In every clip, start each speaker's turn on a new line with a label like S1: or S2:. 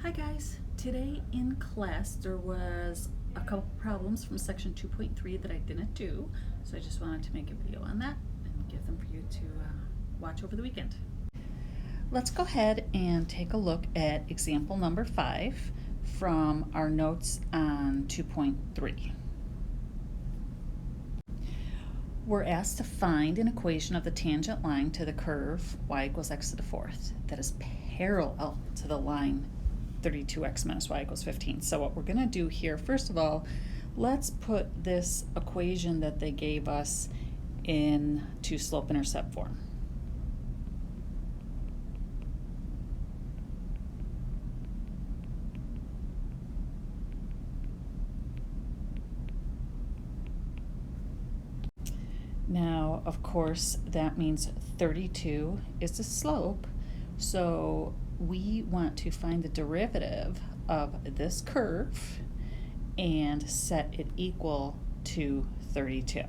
S1: Hi guys, today in class there was a couple problems from section 2.3 that I didn't do, so I just wanted to make a video on that and give them for you to watch over the weekend. Let's go ahead and take a look at example number 5 from our notes on 2.3. We're asked to find an equation of the tangent line to the curve y equals x to the fourth that is parallel to the line 32x minus y equals 15. So what we're going to do here, first of all, let's put this equation that they gave us into slope-intercept form. Now, of course, that means 32 is the slope, so we want to find the derivative of this curve and set it equal to 32.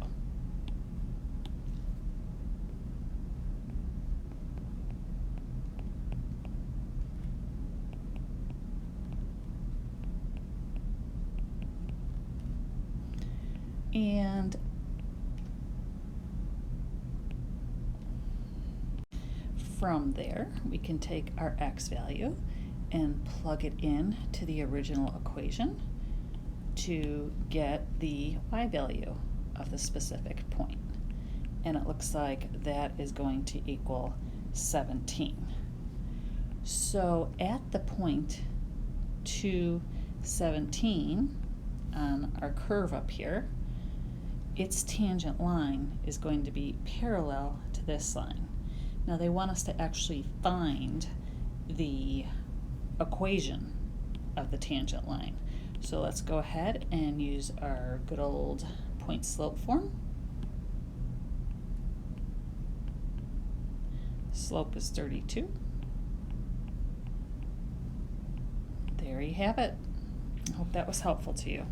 S1: And from there, we can take our x value and plug it in to the original equation to get the y value of the specific point. And it looks like that is going to equal 17. So at the point 217 on our curve up here, its tangent line is going to be parallel to this line. Now they want us to actually find the equation of the tangent line. So let's go ahead and use our good old point slope form. Slope is 32. There you have it. I hope that was helpful to you.